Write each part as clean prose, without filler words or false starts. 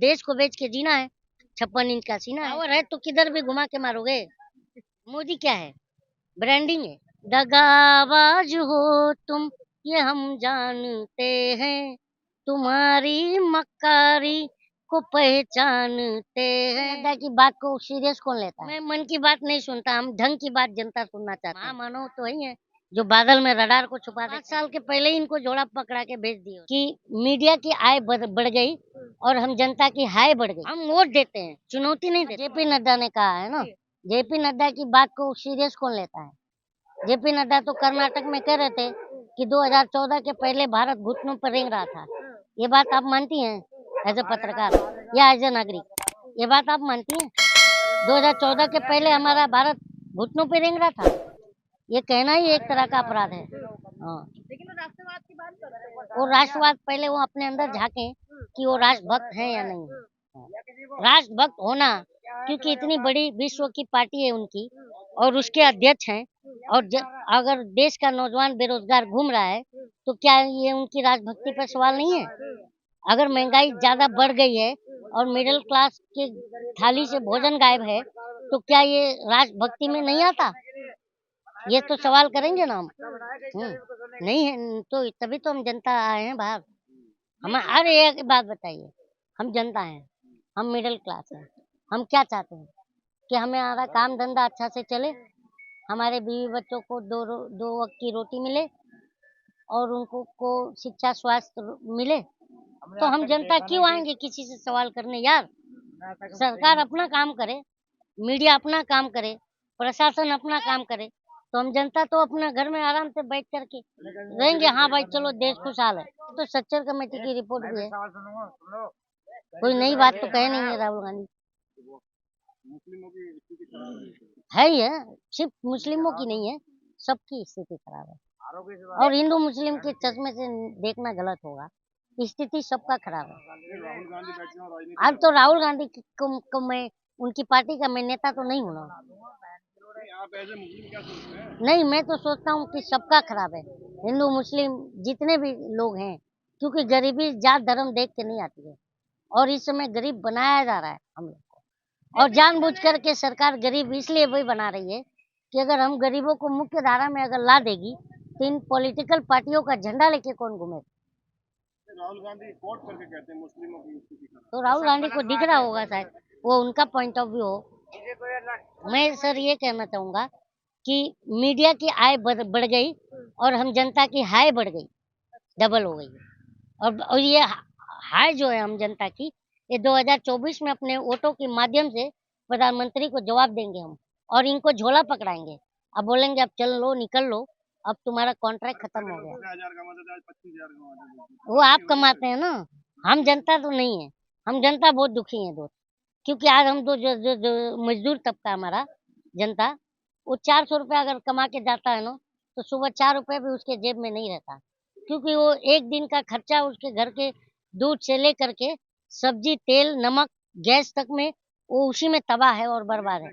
देश को बेच के जीना है। 56 इंच का सीना है, पावर है तो किधर भी घुमा के मारोगे। मोदी क्या है, ब्रांडिंग है। दगाबाज हो तुम, ये हम जानते हैं, तुम्हारी मक्कारी को पहचानते हैं। नड्डा की बात को सीरियस कौन लेता है? मैं मन की बात नहीं सुनता, हम ढंग की बात जनता सुनना चाहते हैं। मानो तो ही है जो बादल में रडार को छुपा दे। 5 साल के पहले ही इनको जोड़ा पकड़ा के भेज दिया कि मीडिया की आय बढ़ गई और हम जनता की हाय बढ़ गई। हम वोट देते हैं, चुनौती नहीं देते। जेपी नड्डा ने कहा है ना, जेपी नड्डा की बात को सीरियस कौन लेता है? जेपी नड्डा तो कर्नाटक में कह रहे थे कि 2014 के पहले भारत घुटनों पर रेंग रहा था। ये बात आप मानती हैं एज ए पत्रकार या एज ए नागरिक? ये बात आप मानती हैं 2014 के पहले हमारा भारत घुटनों पर रेंग रहा था? ये कहना ही एक तरह का अपराध है। हाँ, लेकिन वो राष्ट्रवाद की बात कर रहे हैं। वो राष्ट्रवाद पहले वो अपने अंदर झांके कि वो राष्ट्रभक्त हैं या नहीं है। राष्ट्रभक्त होना, क्योंकि इतनी बड़ी विश्व की पार्टी है उनकी और उसके अध्यक्ष हैं, और अगर देश का नौजवान बेरोजगार घूम रहा है तो क्या ये उनकी राजभक्ति पर सवाल नहीं है? अगर महंगाई ज्यादा बढ़ गई है और मिडिल क्लास के थाली से भोजन गायब है तो क्या ये राजभक्ति में नहीं आता? ये तो सवाल करेंगे ना हम। नहीं है तो तभी तो हम जनता आए हैं बाहर। हम अरे एक बात बताइए, हम जनता हैं, हम मिडिल क्लास हैं, हम क्या चाहते हैं कि हमारा काम धंधा अच्छा से चले, हमारे बीवी बच्चों को दो वक्त की रोटी मिले और उनको को शिक्षा स्वास्थ्य मिले। तो हम जनता क्यों आएंगे किसी से सवाल करने यार? सरकार अपना काम करे, मीडिया अपना काम करे, प्रशासन अपना काम करे, तो हम जनता तो अपना घर में आराम से बैठ करके रहेंगे। हाँ भाई चलो देश खुशहाल है। तो सच्चर कमेटी की रिपोर्ट भी है, कोई नई बात तो कहे नहीं है राहुल गांधी। है ही है, सिर्फ मुस्लिमों की नहीं है, सबकी स्थिति खराब है। और हिंदू मुस्लिम के चश्मे से देखना गलत होगा, स्थिति सबका खराब है। अब तो राहुल गांधी को मैं उनकी पार्टी का मैं नेता तो नहीं हूँ ना। नहीं, मैं तो सोचता हूँ कि सबका खराब है, हिंदू मुस्लिम जितने भी लोग हैं, क्योंकि गरीबी जात धर्म देख के नहीं आती है और इस समय गरीब बनाया जा रहा है हम लोग को। और जानबूझ करके सरकार गरीब इसलिए वही बना रही है कि अगर हम गरीबों को मुख्य धारा में अगर ला देगी तो इन पॉलिटिकल पार्टियों का झंडा लेके कौन घूमेगा? राहुल गांधी कोट करके कहते हैं मुस्लिमों की स्थिति खराब। तो राहुल गांधी को दिख रहा होगा शायद, वो उनका पॉइंट ऑफ व्यू हो। मैं सर ये कहना चाहूंगा कि मीडिया की आय बढ़ गई और हम जनता की हाय बढ़ गई, डबल हो गई। और ये हाय जो है हम जनता की, ये 2024 में अपने वोटों के माध्यम से प्रधानमंत्री को जवाब देंगे हम, और इनको झोला पकड़ाएंगे। अब बोलेंगे अब चल लो निकल लो, अब तुम्हारा कॉन्ट्रैक्ट खत्म हो गया। 25,000 वो आप कमाते हैं ना, हम जनता तो नहीं है। हम जनता बहुत दुखी है दोस्त, क्योंकि आज हम तो जो मजदूर तबका हमारा जनता, वो 400 रुपया अगर कमा के जाता है ना तो सुबह 4 रुपये भी उसके जेब में नहीं रहता, क्योंकि वो एक दिन का खर्चा उसके घर के दूध से लेकर के सब्जी तेल नमक गैस तक में वो उसी में तबाह है और बर्बाद है।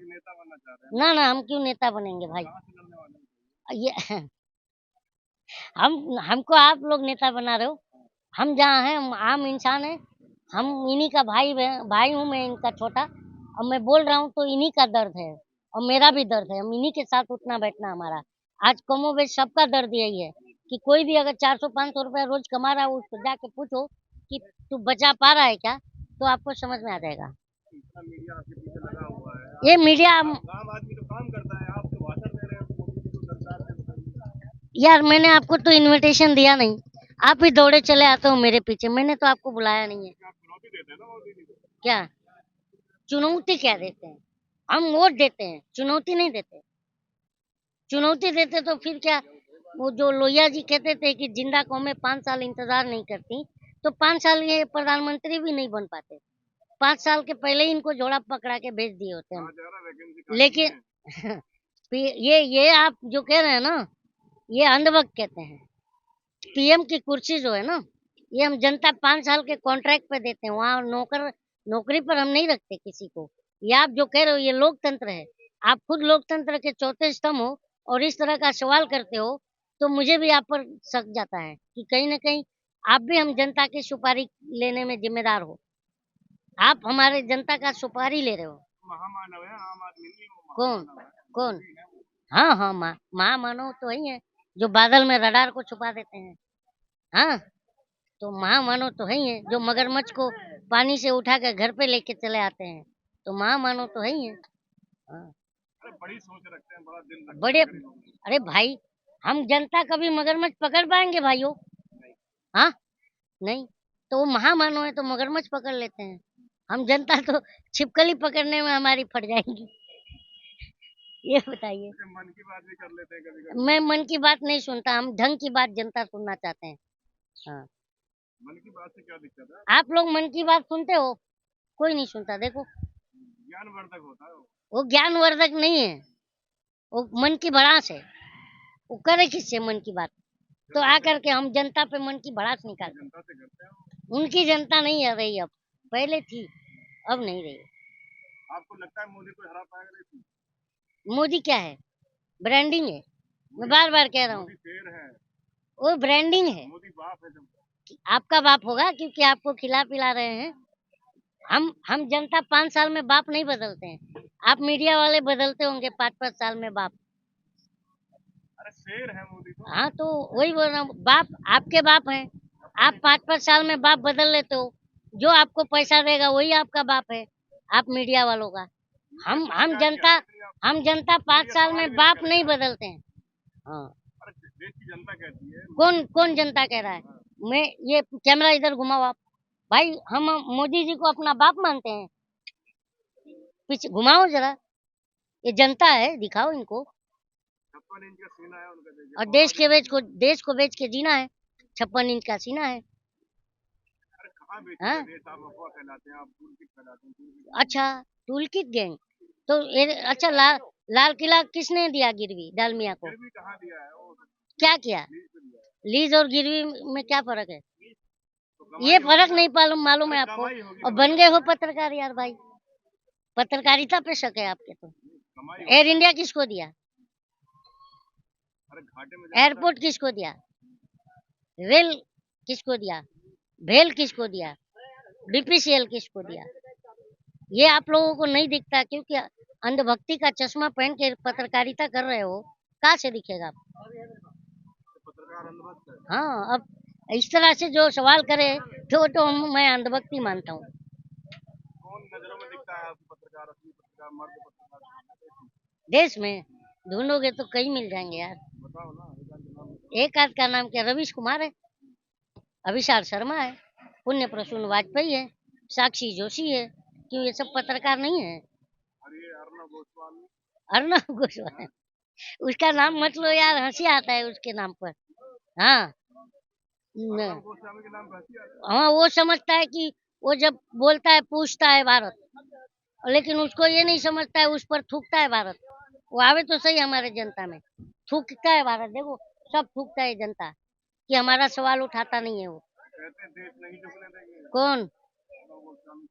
ना ना, हम क्यों नेता बनेंगे भाई? ये हमको आप लोग नेता बना रहे हो। हम जहाँ हैं हम आम इंसान हैं, हम इन्हीं का भाई हूँ मैं इनका छोटा, और मैं बोल रहा हूँ तो इन्हीं का दर्द है और मेरा भी दर्द है। हम इन्हीं के साथ उठना बैठना हमारा आज कमोबेश सबका दर्द यही है कि कोई भी अगर 400-500 रुपया रोज कमा रहा है उसको जाके पूछो कि तू बचा पा रहा है क्या, तो आपको समझ में आ जाएगा। मीडिया आपके पीछे लगा हुआ है। ये मीडिया आम आदमी तो काम करता है, आप तो भाषण दे रहे हो मोदी जी को सरकार में। यार मैंने आपको तो इनविटेशन दिया नहीं, आप ही दौड़े चले आते हो मेरे पीछे, मैंने तो आपको बुलाया नहीं है। आप चुनौती देते हैं ना मोदी जी को। क्या चुनौती क्या देते हैं? हम वोट देते हैं, चुनौती नहीं देते। चुनौती देते तो फिर क्या, वो जो लोहिया जी कहते थे कि जिंदा कौमें 5 साल इंतजार नहीं करती, तो 5 साल ये प्रधानमंत्री भी नहीं बन पाते। 5 साल के पहले ही इनको झोला पकड़ा के भेज दिए होते हम। लेकिन ये आप जो कह रहे हैं ना, ये अंधभक्त कहते हैं। पीएम की कुर्सी जो है ना, ये हम जनता 5 साल के कॉन्ट्रैक्ट पे देते हैं, वहाँ नौकरी पर हम नहीं रखते किसी को। ये आप जो कह रहे हो ये लोकतंत्र है, आप खुद लोकतंत्र के चौथे स्तंभ हो और इस तरह का सवाल करते हो, तो मुझे भी आप पर शक जाता है कि कहीं ना कहीं आप भी हम जनता की सुपारी लेने में जिम्मेदार हो। आप हमारे जनता का सुपारी ले रहे हो। महामानव है, आम आदमी नहीं है, वो कौन महामानव है। कौन? मोदी है वो। हाँ हाँ, महामानव तो वही है जो बादल में रडार को छुपा देते हैं। हाँ, तो महामानव तो है ही है जो मगरमच्छ को पानी से उठा कर घर पे लेके चले आते हैं, तो महामानव तो है ही है। हाँ, अरे बड़ी सोच रखते हैं, बड़ा दिल रखते बड़े, हैं गरीबों में। अरे भाई, हम जनता कभी मगरमच्छ पकड़ पाएंगे भाइयों? नहीं। हाँ, नहीं। तो वो महामानव है तो मगरमच्छ पकड़ लेते हैं, हम जनता तो छिपकली पकड़ने में हमारी फट जाएंगी। ये बताइए। अच्छा, मन की बात भी कर लेते हैं कभी कभी। मैं मन की बात नहीं सुनता, हम ढंग की बात जनता सुनना चाहते हैं। हाँ, मन की बात से क्या दिक्कत है? आप लोग मन की बात सुनते हो, कोई नहीं सुनता। देखो, ज्ञानवर्धक होता है वो। वो ज्ञानवर्धक नहीं है, वो मन की भड़ास है। वो करे किससे मन की बात? तो आकर के हम जनता पे मन की भड़ास निकालते जनता से करते हैं वो। हैं। उनकी जनता नहीं आ रही अब, पहले थी, अब नहीं रही। आपको लगता है मोदी को हरा पाएगा? नहीं। मोदी क्या है? ब्रांडिंग है, मैं बार बार कह रहा हूँ, मोदी शेर है, वो ब्रांडिंग है। मोदी बाप है। जब आपका बाप होगा क्योंकि आपको खिला पिला रहे हैं। हम जनता 5 साल में बाप नहीं बदलते हैं, आप मीडिया वाले बदलते होंगे 5-5 साल में बाप। अरे शेर है मोदी तो। हाँ, तो वही बोल रहा हूँ, बाप आपके बाप हैं, आप 5-5 साल में बाप बदल लेते हो। जो आपको पैसा देगा वही आपका बाप है, आप मीडिया वालों का। हम जनता, हम जनता 5 साल में बाप नहीं बदलते हैं। हाँ, अरे देश की जनता कहती है। कौन कौन जनता कह रहा है? मैं, ये कैमरा इधर घुमाओ आप। भाई, हम मोदी जी को अपना बाप मानते हैं? पीछे घुमाओ जरा, ये जनता है, दिखाओ इनको। 56 इंच का सीना है उनका, देखिए। और देश को बेच के जीना है, 56 इंच का सीना है। अरे कहाँ हाँ, बेचेंगे देश? आप अफवाह फैलाते हैं, आप टूल किट फैलाते हैं, टूल किट। अच्छा, टूल किट गैंग। तो ये अच्छा, लाल किला किसने दिया गिरवी डालमिया को? फिर भी कहाँ दिया है वो? क्या किया? लीज पे दिया है। लीज और गिरवी में क्या फर्क है? तो कमाई ये होगी फर्क ना। नहीं मालूम है अरे आपको? कमाई होगी और ना बन भाई। गए हो पत्रकार यार भाई, पत्रकारिता पे शक है आपके तो। कमाई एयर होगी। इंडिया किसको दिया? अरे घाटे में जाता है। एयरपोर्ट किसको दिया? रेल किसको दिया? भेल किसको दिया? बीपीसीएल किसको दिया? ये आप लोगों को नहीं दिखता क्योंकि अंधभक्ति का चश्मा पहन के पत्रकारिता कर रहे हो, कहाँ से दिखेगा आपको? पत्रकार अंधभक्त है। हाँ, अब इस तरह से जो सवाल करे तो मैं अंधभक्ति मानता हूँ। कौन नजरों में दिखता है आपको पत्रकार? असली पत्रकार, मर्द पत्रकार? देश में ढूंढोगे तो कई मिल जाएंगे यार। बताओ ना, एक आध के नाम बताओ। एक आध का नाम क्या? रवीश कुमार है, अभिषार शर्मा है, पुण्य प्रसून वाजपेयी है, साक्षी जोशी है। क्यों, ये सब पत्रकार नहीं है? और ये अर्नब गोस्वामी। अर्नब गोस्वामी, उसका नाम मत लो यार, हंसी आता है उसके नाम पर। हाँ, अर्नब गोस्वामी के नाम पे हंसी आती है। हाँ, वो समझता है कि वो जब बोलता है पूछता है भारत, लेकिन उसको ये नहीं समझता है उस पर थूकता है भारत। वो आवे तो सही हमारे जनता में, थूकता है भारत। देखो, सब थूकता है जनता कि हमारा सवाल उठाता नहीं है वो। कहते हैं देश नहीं झुकने देंगे। कौन? अर्नब गोस्वामी।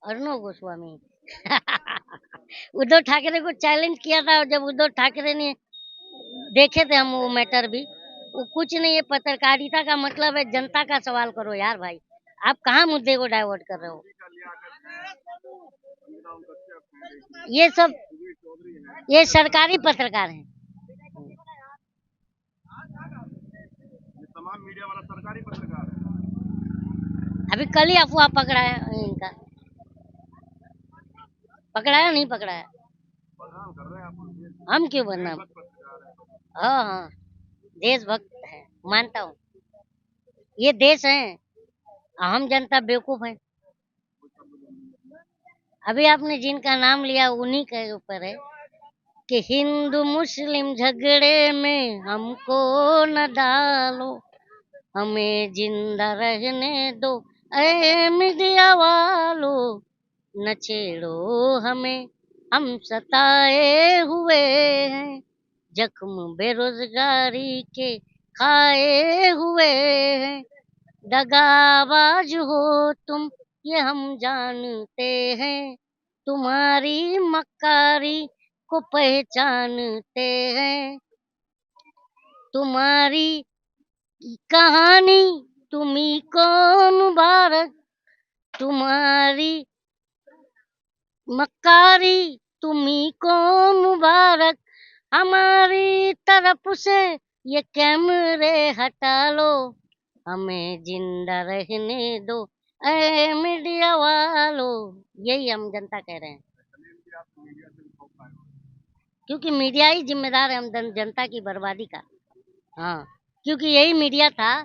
अर्णव गोस्वामी। उद्धव ठाकरे को चैलेंज किया था, और जब उद्धव ठाकरे ने, देखे थे हम वो मैटर भी, वो कुछ नहीं है। पत्रकारिता का मतलब है जनता का सवाल करो यार भाई, आप कहाँ मुद्दे को डाइवर्ट कर रहे हो? मोदी का लियाकत है, अमीराम कश्यप है, देखिए। ये सब, सुधीर चौधरी है। ये सरकारी पत्रकार हैं। ये तमाम मीडिया वाला सरकारी पत्रकार है। अभी कल ही अफवाह पकड़ा है इनका, पकड़ाया नहीं पकड़ाया? बदनाम कर रहे हैं आप। हम क्यों बदनाम? देशभक्त पत्रकार है। हाँ हाँ, देशभक्त है, मानता हूँ। ये देश है, हम जनता बेवकूफ है। अभी आपने जिनका नाम लिया उन्हीं के ऊपर है कि हिंदू मुस्लिम झगड़े में हमको न डालो, हमें जिंदा रहने दो ऐ मीडिया वालों, न छेड़ो हमें, हम सताए हुए हैं, जख्म बेरोजगारी के खाए हुए हैं, दगाबाज हो तुम ये हम जानते हैं, तुम्हारी मक्कारी को पहचानते हैं, तुम्हारी कहानी तुम्ही को मुबारक, तुम्हारी हमारी मक्कारी तुम्ही को मुबारक, हमारी तरफ से ये कैमरे हटा लो, हमें जिंदा रहने दो ए मीडिया वालों। यही हम जनता कह रहे हैं, क्योंकि मीडिया ही जिम्मेदार है हम जनता की बर्बादी का। हाँ, क्योंकि यही मीडिया था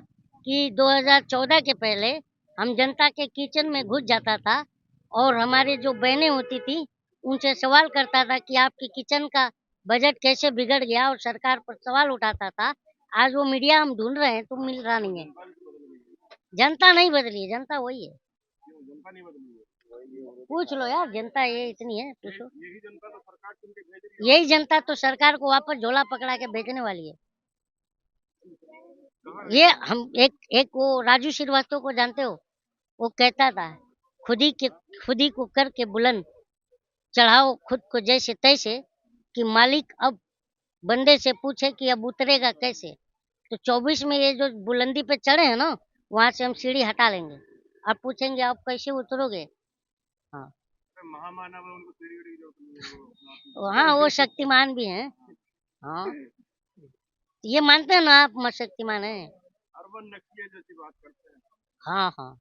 कि 2014 के पहले हम जनता के किचन में घुस जाता था और हमारी जो बहनें होती थी उनसे सवाल करता था कि आपकी किचन का बजट कैसे बिगड़ गया, और सरकार पर सवाल उठाता था। आज वो मीडिया हम ढूंढ रहे हैं तो मिल रहा नहीं है। जनता नहीं बदली है, जनता वही है। जनता नहीं बदली है। पूछ लो यार, जनता ये इतनी है, पूछो। यही जनता तो सरकार चुन के भेज रही है। यही जनता तो सरकार को वापस झोला पकड़ा के भेजने वाली है। ये हम एक वो राजू श्रीवास्तव को जानते हो? वो कहता था, खुद ही को करके बुलंद, चढ़ाओ खुद को जैसे तैसे, कि मालिक अब बंदे से पूछे कि अब उतरेगा कैसे। तो 24 में ये जो बुलंदी पे चढ़े हैं ना, वहां से हम सीढ़ी हटा लेंगे। अब पूछेंगे आप कैसे उतरोगे। हाँ, महामानव है, उनको सीढ़ी उड़ी जो वो हाँ वो शक्तिमान भी हैं। हाँ, ये मानते हैं ना आप शक्तिमान है। अर्बन नक्सली जैसी बात करते हैं। हाँ हाँ,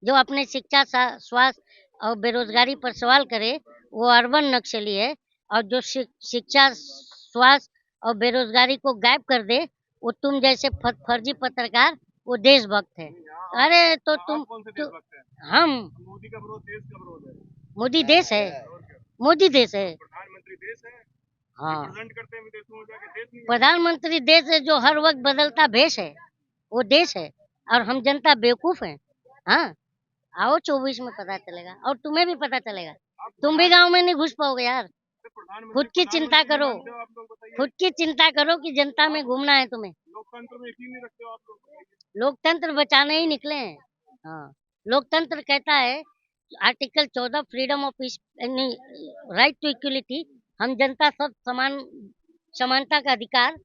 जो अपने शिक्षा स्वास्थ्य और बेरोजगारी पर सवाल करे वो अर्बन नक्सली है, और जो शिक्षा स्वास्थ्य और बेरोजगारी को गायब कर दे वो तुम जैसे फर्जी पत्रकार, वो देशभक्त है। अरे तो तुम कौन से तो, देशभक्त हैं? हम मोदी का विरोध देश का विरोध है। मोदी देश है, और क्या? मोदी देश है। प्रधानमंत्री देश है। हाँ, रिप्रेजेंट करते हैं विदेशों में जाके, देश नहीं है। प्रधानमंत्री देश है जो हर वक्त बदलता भेष है, वो देश है। और हम जनता बेवकूफ है। हाँ, आओ 24 में पता चलेगा, और तुम्हें भी पता चलेगा। तुम भी गांव में नहीं घुस पाओगे यार। खुद की चिंता करो, मानते हो आप लोग, बताइए। खुद की चिंता करो कि जनता में घूमना है तुम्हें। लोकतंत्र में यकीन नहीं रखते हो आप लोग, बताइए। लोकतंत्र बचाने ही निकले हैं। हाँ, लोकतंत्र कहता है article 14 freedom of right to equality, हम जनता सब समान, समानता का अधिकार।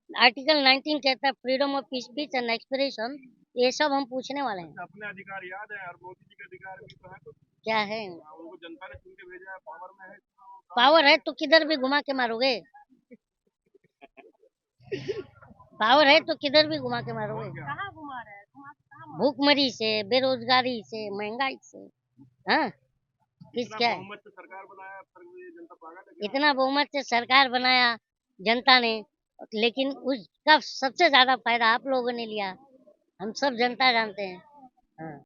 आर्टिकल 19 कहता है freedom of speech and expression. ये सब हम पूछने वाले हैं। अपने अधिकार याद है, और मोदी जी के अधिकार भी तो है कुछ। क्या है? उनको जनता ने चुन के भेजा है, पावर में है। पावर है तो किधर भी घुमा के मारोगे। पावर है तो किधर भी घुमा के मारोगे। कहाँ घुमा रहे हैं? भूखमरी से, बेरोजगारी से, महंगाई से। हाँ, किस क्या है? बहुमत से सरकार बनाया, फिर ये जनता पागल है क्या? इतना बहुमत से सरकार बनाया जनता ने, लेकिन उसका सबसे ज्यादा फायदा आप लोगों ने लिया। हम सब जनता जानते हैं। हाँ।